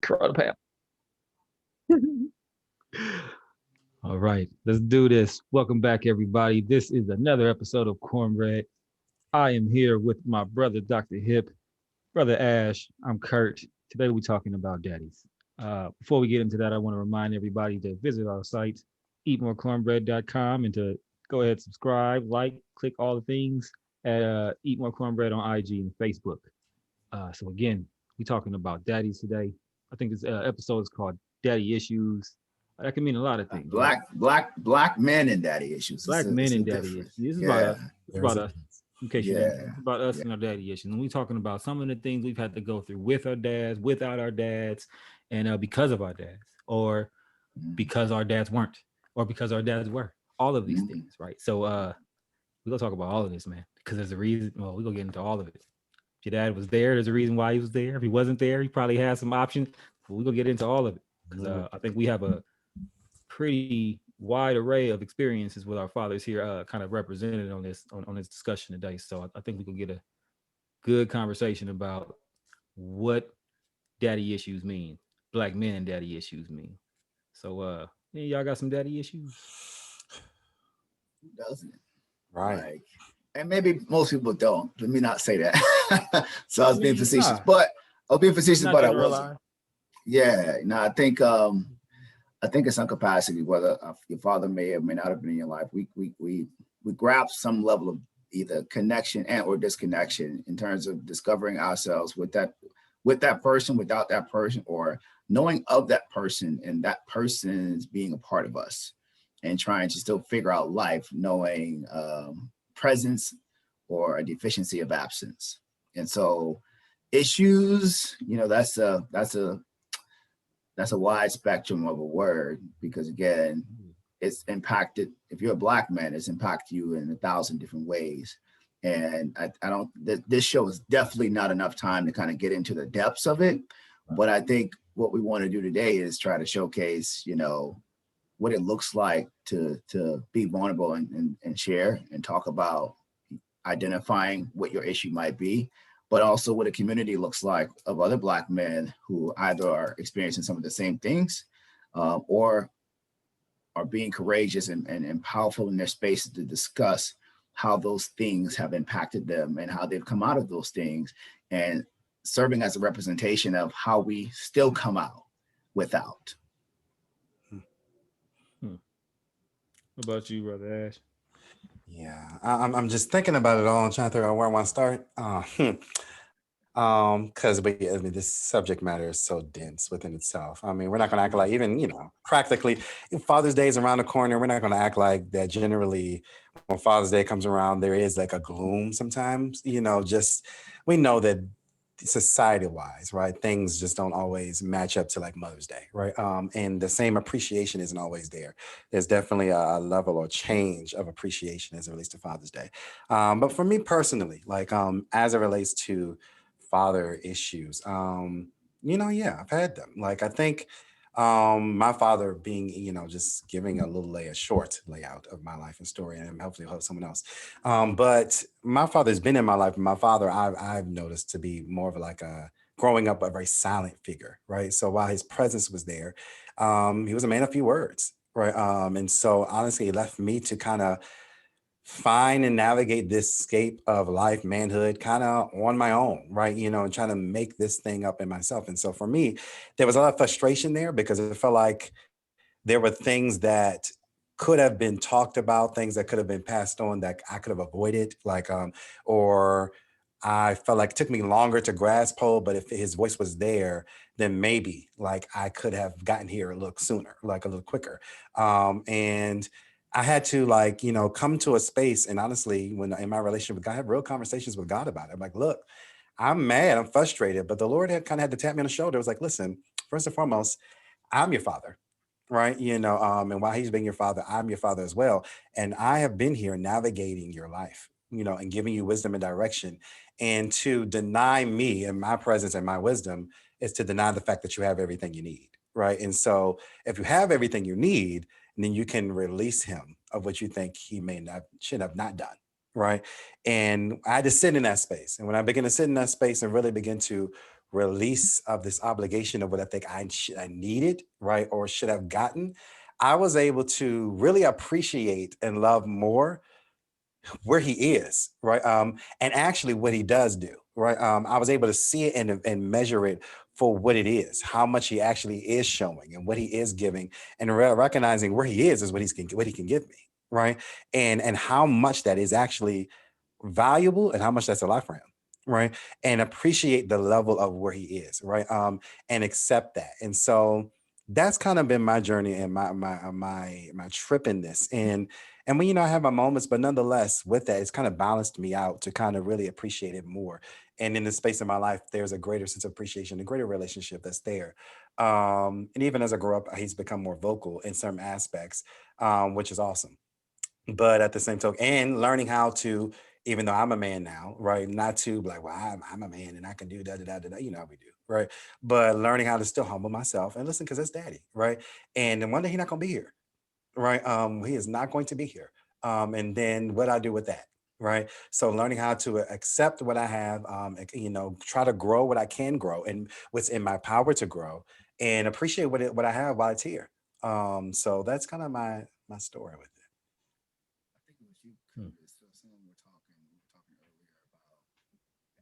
Curl the pal. All right, let's do this. Welcome back, everybody. This is another episode of CornbReaD. I am here with my brother, Dr. Hip, brother Ash. I'm Kurt. Today we're talking about daddies. Before we get into that, I want to remind everybody to visit our site, eatmorecornbread.com, and to go ahead, subscribe, like, click all the things at Eat More Cornbread on IG and Facebook. So again, we're talking about daddies today. I think this episode is called Daddy Issues. That can mean a lot of things. Black men and daddy issues. Black men and daddy issues. This is about us. It's about us. In case you didn't, it's about us and our daddy issues. And we're talking about some of the things we've had to go through with our dads, without our dads, and because of our dads, or because our dads weren't, or because our dads were. All of these things, right? So we're gonna talk about all of this, man, because there's a reason. Well, we're gonna get into all of it. If your dad was there, there's a reason why he was there. If he wasn't there, he probably had some options. But we're gonna get into all of it because I think we have a pretty wide array of experiences with our fathers here, kind of represented on this discussion today. So I think we can get a good conversation about what daddy issues mean, Black men and daddy issues mean. So y'all got some daddy issues? Who doesn't? Right. Like, and maybe most people don't. Let me not say that. So I was being facetious, but I wasn't. Yeah, no, I think in some capacity, whether your father may or may not have been in your life, we grab some level of either connection and or disconnection in terms of discovering ourselves with that person, without that person, or knowing of that person and that person's being a part of us and trying to still figure out life, knowing presence or a deficiency of absence. And so issues, that's a wide spectrum of a word, because again, it's impacted. If you're a Black man, it's impacted you in 1,000 different ways. And I don't, this show is definitely not enough time to kind of get into the depths of it. But I think what we want to do today is try to showcase, what it looks like to be vulnerable and share and talk about identifying what your issue might be, but also what a community looks like of other Black men who either are experiencing some of the same things or are being courageous and powerful in their spaces to discuss how those things have impacted them and how they've come out of those things, and serving as a representation of how we still come out without. What about you, brother Ash? Yeah, I'm just thinking about it all and trying to figure out where I want to start. Because this subject matter is so dense within itself. I mean, we're not going to act like, even practically, Father's Day is around the corner. We're not going to act like that. Generally, when Father's Day comes around, there is like a gloom sometimes. Just we know that society-wise, right, things just don't always match up to like Mother's Day, right? And the same appreciation isn't always there. There's definitely a level or change of appreciation as it relates to Father's Day. But for me personally, like as it relates to father issues, I've had them. Like I think my father being, just giving a short layout of my life and story, and hopefully help someone else. But my father's been in my life, and my father I've noticed to be more of growing up a very silent figure, right? So while his presence was there, he was a man of few words, right? And so honestly, it left me to kind of find and navigate this scape of life, manhood, kind of on my own, right? And trying to make this thing up in myself. And so for me, there was a lot of frustration there because it felt like there were things that could have been talked about, things that could have been passed on that I could have avoided, or I felt like it took me longer to grasp hold, but if his voice was there, then maybe I could have gotten here a little sooner, a little quicker. And I had to come to a space, and honestly, when in my relationship with God, I had real conversations with God about it. I'm like, look, I'm mad, I'm frustrated, but the Lord had kind of had to tap me on the shoulder. It was like, listen, first and foremost, I'm your father, right? And while he's being your father, I'm your father as well. And I have been here navigating your life, and giving you wisdom and direction. And to deny me and my presence and my wisdom is to deny the fact that you have everything you need, right? And so if you have everything you need, then you can release him of what you think he should have not done, right? And I had to sit in that space. And when I began to sit in that space and really begin to release of this obligation of what I think I needed, right, or should have gotten, I was able to really appreciate and love more where he is, right? And actually what he does do, right? I was able to see it and measure it for what it is, how much he actually is showing and what he is giving, and recognizing where he is what what he can give me, right? And how much that is actually valuable and how much that's a lot for him, right? And appreciate the level of where he is, right? And accept that. And so that's kind of been my journey and my trip in this. And when, I have my moments, but nonetheless, with that, it's kind of balanced me out to kind of really appreciate it more. And in the space of my life, there's a greater sense of appreciation, a greater relationship that's there. And even as I grow up, he's become more vocal in certain aspects, which is awesome. But at the same token, and learning how to, even though I'm a man now, right, not to be like, well, I'm a man and I can do da da da da, how we do, right? But learning how to still humble myself and listen, because that's daddy, right? And then one day he's not gonna be here, right? He is not going to be here. And then what I do with that, right? So learning how to accept what I have, try to grow what I can grow and what's in my power to grow, and appreciate what I have while it's here. So that's kind of my story with it. I think it was you, Curtis. So someone we were talking earlier about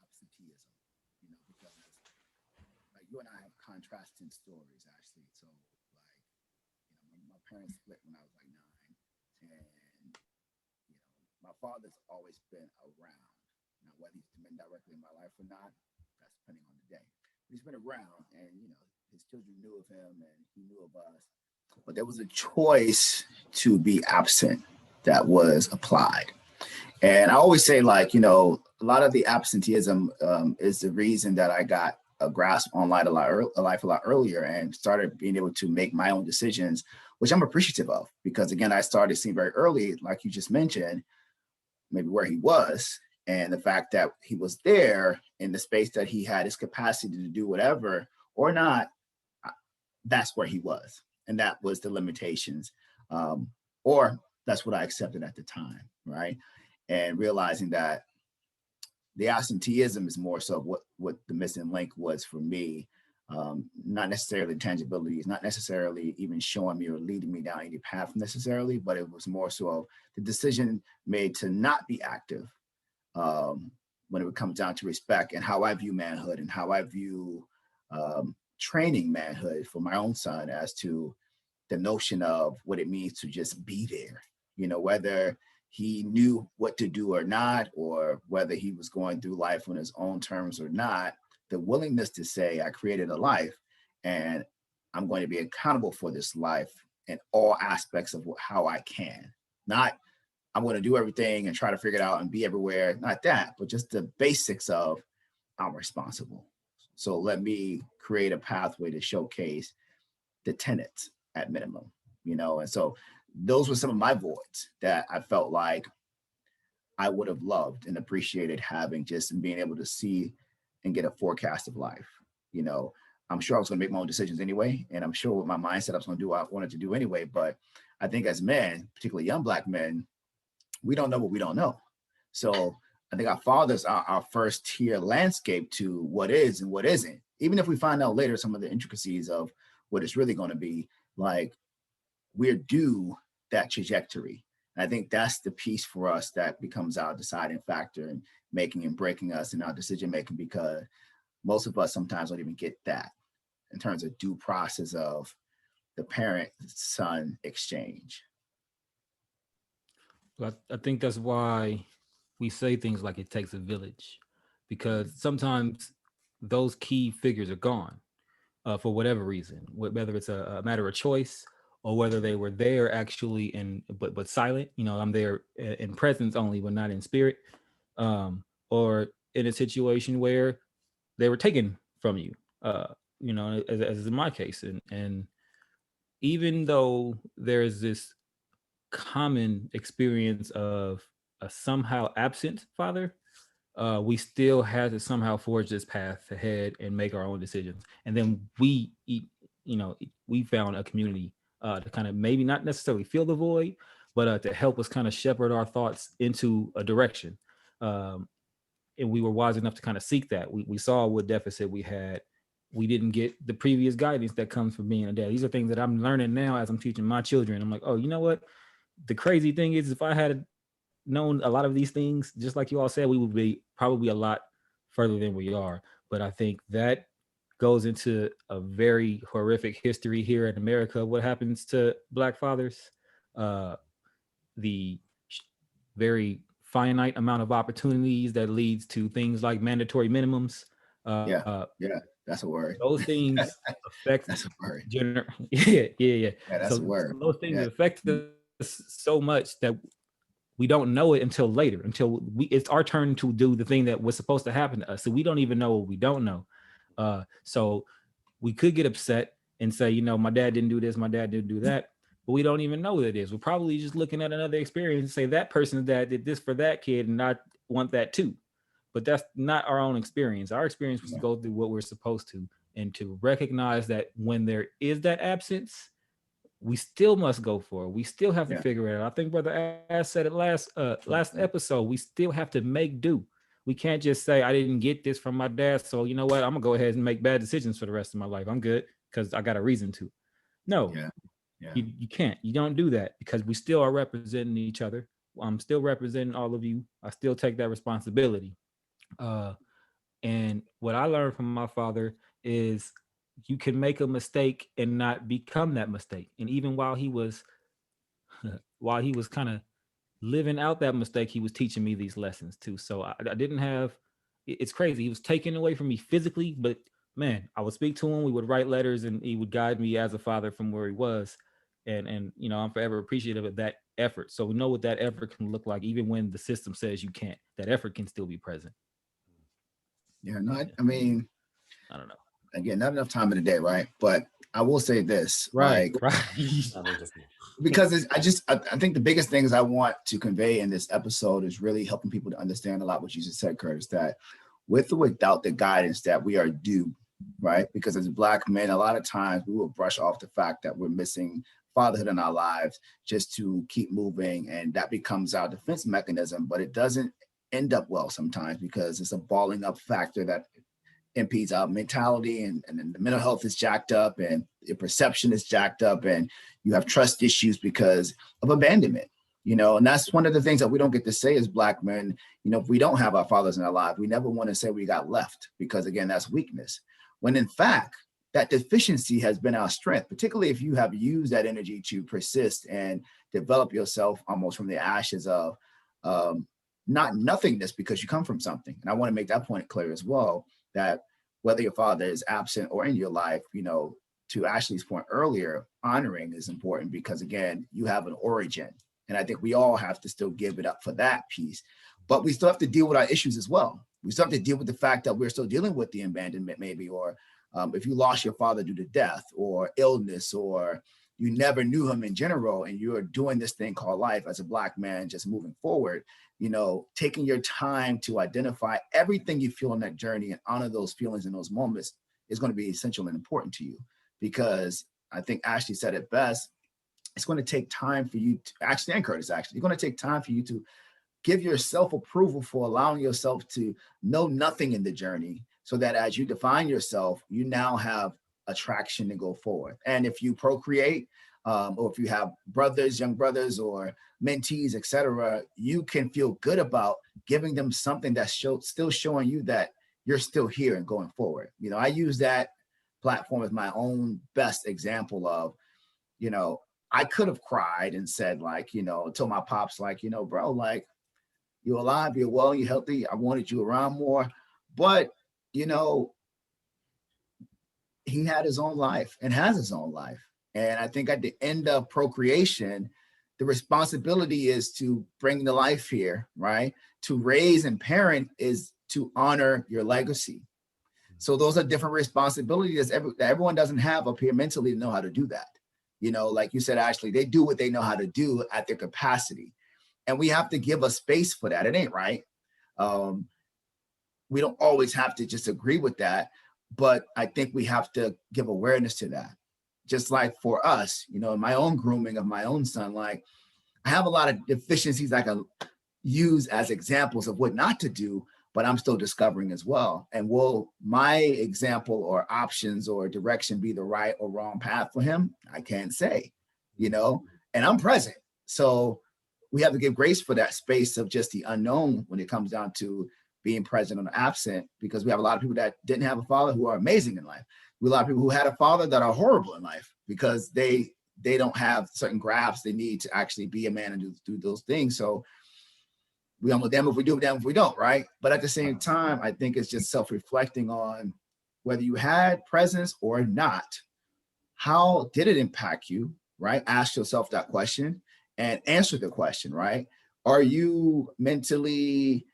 absenteeism, because like you and I have contrasting stories actually. So like, my parents split when I was like 9, and my father's always been around. Now, whether he's been directly in my life or not, that's depending on the day. But he's been around, and his children knew of him, and he knew of us. But there was a choice to be absent that was applied. And I always say, like, a lot of the absenteeism is the reason that I got a grasp on life a lot earlier and started being able to make my own decisions, which I'm appreciative of, because again, I started seeing very early, like you just mentioned, maybe where he was, and the fact that he was there in the space that he had his capacity to do whatever or not. That's where he was, and that was the limitations, or that's what I accepted at the time, right? And realizing that the absenteeism is more so what the missing link was for me. Not necessarily tangibilities, not necessarily even showing me or leading me down any path necessarily, but it was more so the decision made to not be active, when it comes down to respect and how I view manhood and how I view training manhood for my own son as to the notion of what it means to just be there, whether he knew what to do or not, or whether he was going through life on his own terms or not, the willingness to say, I created a life and I'm going to be accountable for this life in all aspects of how I can. Not, I'm going to do everything and try to figure it out and be everywhere. Not that, but just the basics of I'm responsible. So let me create a pathway to showcase the tenets at minimum, and so those were some of my voids that I felt like I would have loved and appreciated having, just being able to see and get a forecast of life. I'm sure I was going to make my own decisions anyway, and I'm sure with my mindset I was going to do what I wanted to do anyway. But I think as men, particularly young Black men, we don't know what we don't know. So I think our fathers are our first tier landscape to what is and what isn't. Even if we find out later some of the intricacies of what it's really going to be, like, we're due that trajectory. And I think that's the piece for us that becomes our deciding factor in making and breaking us in our decision making, because most of us sometimes don't even get that in terms of due process of the parent-son exchange. But I think that's why we say things like it takes a village, because sometimes those key figures are gone for whatever reason, whether it's a matter of choice or whether they were there actually but silent. I'm there in presence only, but not in spirit, or in a situation where they were taken from you. As in my case, and even though there's this common experience of a somehow absent father, we still had to somehow forge this path ahead and make our own decisions. And then we found a community to kind of maybe not necessarily fill the void, but to help us kind of shepherd our thoughts into a direction. and we were wise enough to kind of seek that. We saw what deficit we had. We didn't get the previous guidance that comes from being a dad. These are things that I'm learning now as I'm teaching my children. I'm like, oh, you know what? The crazy thing is, if I had known a lot of these things, just like you all said, we would be probably a lot further than we are. But I think that goes into a very horrific history here in America. What happens to Black fathers? The very finite amount of opportunities that leads to things like mandatory minimums. Yeah, that's a word. Those things affect. That's a word. Yeah. That's a word. So those things affect us so much that we don't know it until later, until it's our turn to do the thing that was supposed to happen to us. So we don't even know what we don't know. So we could get upset and say, you know, my dad didn't do this, my dad didn't do that, but we don't even know what it is. We're probably just looking at another experience and say that person's dad did this for that kid and I want that too. But that's not our own experience. Our experience was to go through what we're supposed to, and to recognize that when there is that absence, we still must go for it. We still have to figure it out. I think Brother Ash said it last episode. We still have to make do. We can't just say, I didn't get this from my dad, so you know what? I'm gonna go ahead and make bad decisions for the rest of my life. I'm good because I got a reason to. No, you can't. You don't do that, because we still are representing each other. I'm still representing all of you. I still take that responsibility. And what I learned from my father is you can make a mistake and not become that mistake. And even while he was kind of living out that mistake, he was teaching me these lessons too. So I didn't have, it's crazy. He was taken away from me physically, but man, I would speak to him. We would write letters and he would guide me as a father from where he was. And you know, I'm forever appreciative of that effort. So we know what that effort can look like. Even when the system says you can't, that effort can still be present. Yeah, I mean, I don't know. Again, not enough time in the day, right? But I will say this, right. Because I think the biggest things I want to convey in this episode is really helping people to understand a lot what you just said, Curtis, that with or without the guidance that we are due, right? Because as Black men, a lot of times we will brush off the fact that we're missing fatherhood in our lives just to keep moving, and that becomes our defense mechanism, but it doesn't end up well sometimes because it's a balling up factor that impedes our mentality, and then the mental health is jacked up and your perception is jacked up, and you have trust issues because of abandonment, you know. And that's one of the things that we don't get to say as Black men. You know, if we don't have our fathers in our life, we never want to say we got left, because again, that's weakness. When in fact, that deficiency has been our strength, particularly if you have used that energy to persist and develop yourself almost from the ashes of not nothingness, because you come from something. And I want to make that point clear as well, that whether your father is absent or in your life, you know, to Ashley's point earlier, honoring is important because, again, you have an origin. And I think we all have to still give it up for that piece. But we still have to deal with our issues as well. We still have to deal with the fact that we're still dealing with the abandonment, maybe, or if you lost your father due to death or illness, or you never knew him in general, and you're doing this thing called life as a Black man, just moving forward, you know, taking your time to identify everything you feel on that journey and honor those feelings in those moments is going to be essential and important to you. Because I think Ashley said it best, it's going to take time for you to, Ashley and Curtis, actually, it's going to take time for you to give yourself approval for allowing yourself to know nothing in the journey, so that as you define yourself, you now have attraction to go forward. And if you procreate, or if you have brothers, young brothers, or mentees, etc., you can feel good about giving them something that's still showing you that you're still here and going forward. You know, I use that platform as my own best example of, you know, I could have cried and said, like, you know, told my pops, like, you know, bro, like, you're alive, you're well, you're healthy, I wanted you around more. But, you know, he had his own life and has his own life. And I think at the end of procreation, the responsibility is to bring the life here, right? To raise and parent is to honor your legacy. So those are different responsibilities that everyone doesn't have up here mentally to know how to do that. You know, like you said, Ashley, they do what they know how to do at their capacity. And we have to give a space for that. It ain't right. We don't always have to just agree with that, but I think we have to give awareness to that. Just like for us, you know, in my own grooming of my own son, like I have a lot of deficiencies I can use as examples of what not to do, but I'm still discovering as well. And will my example or options or direction be the right or wrong path for him? I can't say, you know, and I'm present. So we have to give grace for that space of just the unknown when it comes down to being present or absent, because we have a lot of people that didn't have a father who are amazing in life. We have a lot of people who had a father that are horrible in life because they don't have certain grasps they need to actually be a man and do those things. So we almost damn if we do, damn if we don't, right? But at the same time, I think it's just self-reflecting on whether you had presence or not. How did it impact you, right? Ask yourself that question and answer the question, right? Are you mentally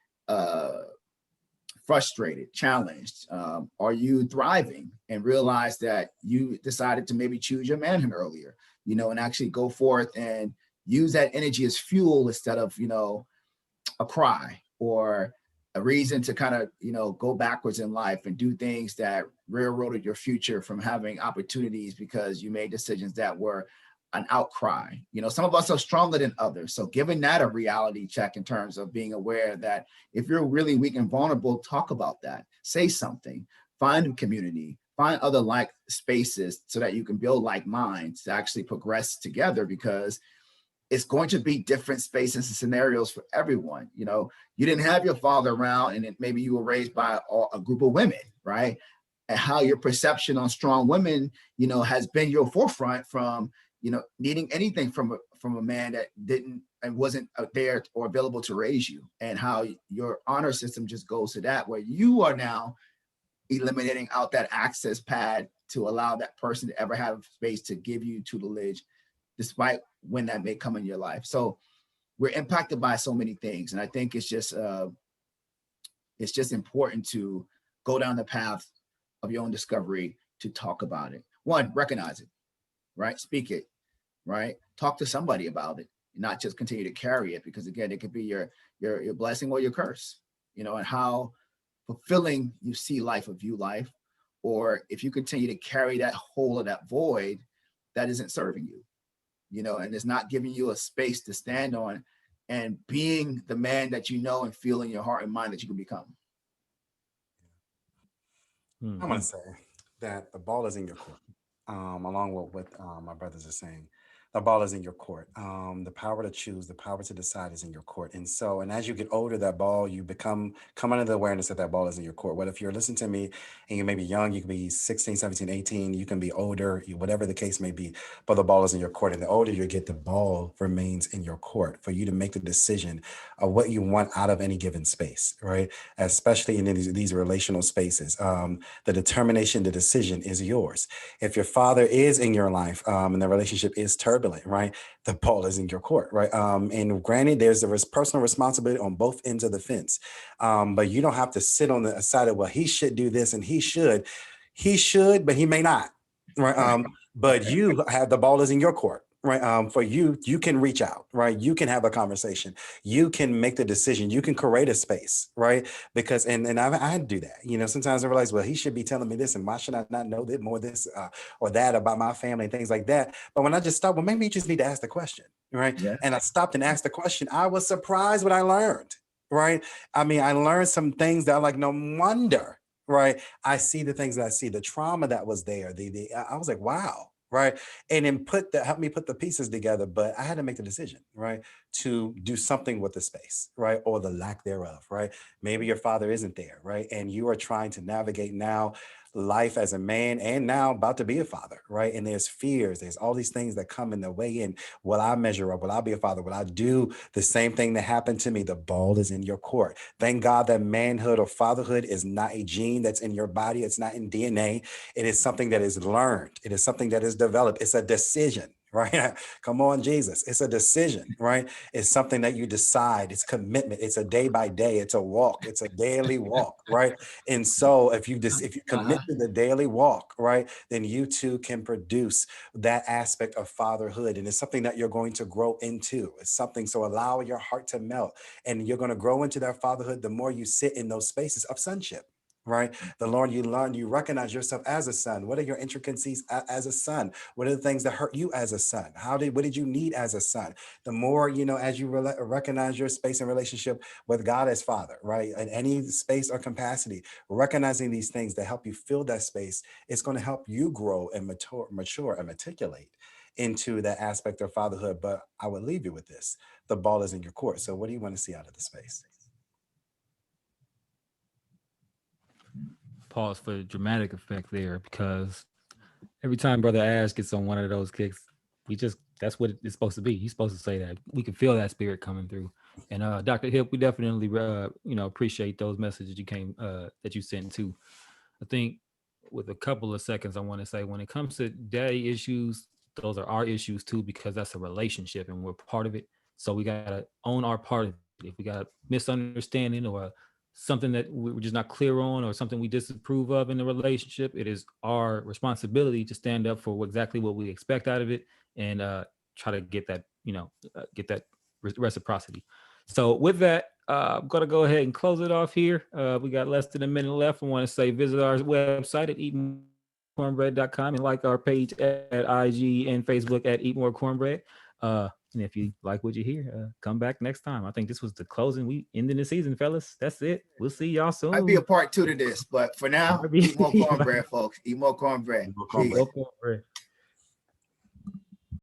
frustrated, challenged? Are you thriving and realize that you decided to maybe choose your manhood earlier, you know, and actually go forth and use that energy as fuel instead of, you know, a cry or a reason to kind of, you know, go backwards in life and do things that railroaded your future from having opportunities because you made decisions that were an outcry. You know, some of us are stronger than others. So giving that a reality check in terms of being aware that if you're really weak and vulnerable, talk about that, say something, find a community, find other like spaces so that you can build like minds to actually progress together, because it's going to be different spaces and scenarios for everyone. You know, you didn't have your father around and maybe you were raised by a group of women, right? And how your perception on strong women, you know, has been your forefront from, you know, needing anything from a man that didn't and wasn't there or available to raise you, and how your honor system just goes to that, where you are now eliminating out that access pad to allow that person to ever have space to give you tutelage, despite when that may come in your life. So we're impacted by so many things. And I think it's just important to go down the path of your own discovery, to talk about it. One, recognize it, right? Speak it, right? Talk to somebody about it, not just continue to carry it, because again, it could be your blessing or your curse, you know, and how fulfilling you see life or view life, or if you continue to carry that hole or that void that isn't serving you, you know, and it's not giving you a space to stand on and being the man that you know and feel in your heart and mind that you can become. I want to say that the ball is in your court, along with what my brothers are saying. The ball is in your court. The power to choose, the power to decide is in your court. And so, and as you get older, that ball, you come under the awareness that ball is in your court. What if you're listening to me and you may be young, you can be 16, 17, 18, you can be older, whatever the case may be, but the ball is in your court. And the older you get, the ball remains in your court for you to make the decision of what you want out of any given space, right? Especially in these relational spaces. The determination, the decision is yours. If your father is in your life and the relationship is turbulent, right, the ball is in your court, right? And granted, there's a personal responsibility on both ends of the fence, but you don't have to sit on the side of, well, he should do this and he should, but he may not, right? But you have, the ball is in your court, right? For you can reach out, right? You can have a conversation. You can make the decision. You can create a space, right? Because, and I do that, you know, sometimes I realize, well, he should be telling me this, and why should I not know that more this or that about my family and things like that. But when I just stop, well, maybe you just need to ask the question, right? Yeah. And I stopped and asked the question. I was surprised what I learned, right? I mean, I learned some things that I'm like, no wonder, right? I see the things that I see, the trauma that was there. I was like, wow. Right. And then help me put the pieces together. But I had to make the decision, right, to do something with the space, right, or the lack thereof, right? Maybe your father isn't there, right? And you are trying to navigate now life as a man and now about to be a father, right? And there's fears, there's all these things that come in the way in. Will I measure up? Will I be a father? Will I do the same thing that happened to me? The ball is in your court. Thank God that manhood or fatherhood is not a gene that's in your body. It's not in DNA. It is something that is learned. It is something that is developed. It's a decision, right? Come on, Jesus. It's a decision, right? It's something that you decide. It's commitment. It's a day by day. It's a walk. It's a daily walk, right? And so if you commit to the daily walk, right, then you too can produce that aspect of fatherhood. And it's something that you're going to grow into. It's something, so allow your heart to melt, and you're going to grow into that fatherhood the more you sit in those spaces of sonship. right? The Lord, you recognize yourself as a son. What are your intricacies as a son? What are the things that hurt you as a son? What did you need as a son? The more, as you recognize your space and relationship with God as Father, right? In any space or capacity, recognizing these things that help you fill that space, it's going to help you grow and mature and matriculate into that aspect of fatherhood. But I would leave you with this. The ball is in your court. So what do you want to see out of the space? Pause for the dramatic effect there, because every time Brother Ash gets on one of those kicks, that's what it's supposed to be. He's supposed to say that. We can feel that spirit coming through. And Dr. Hip, we definitely appreciate those messages that you sent too. I think with a couple of seconds, I want to say, when it comes to daddy issues, those are our issues too, because that's a relationship and we're part of it. So we gotta own our part of it. If we got a misunderstanding or something that we're just not clear on, or something we disapprove of in the relationship, it is our responsibility to stand up for exactly what we expect out of it, and try to get that reciprocity. So with that, I'm going to go ahead and close it off here. We got less than a minute left. I want to say visit our website at eatmorecornbread.com and like our page at IG and Facebook at Eat More Cornbread. And if you like what you hear, come back next time. I think this was the closing. We ending the season, fellas. That's it. We'll see y'all soon. Might be a part 2 to this, but for now, eat more cornbread, folks. Eat more cornbread. Eat more cornbread.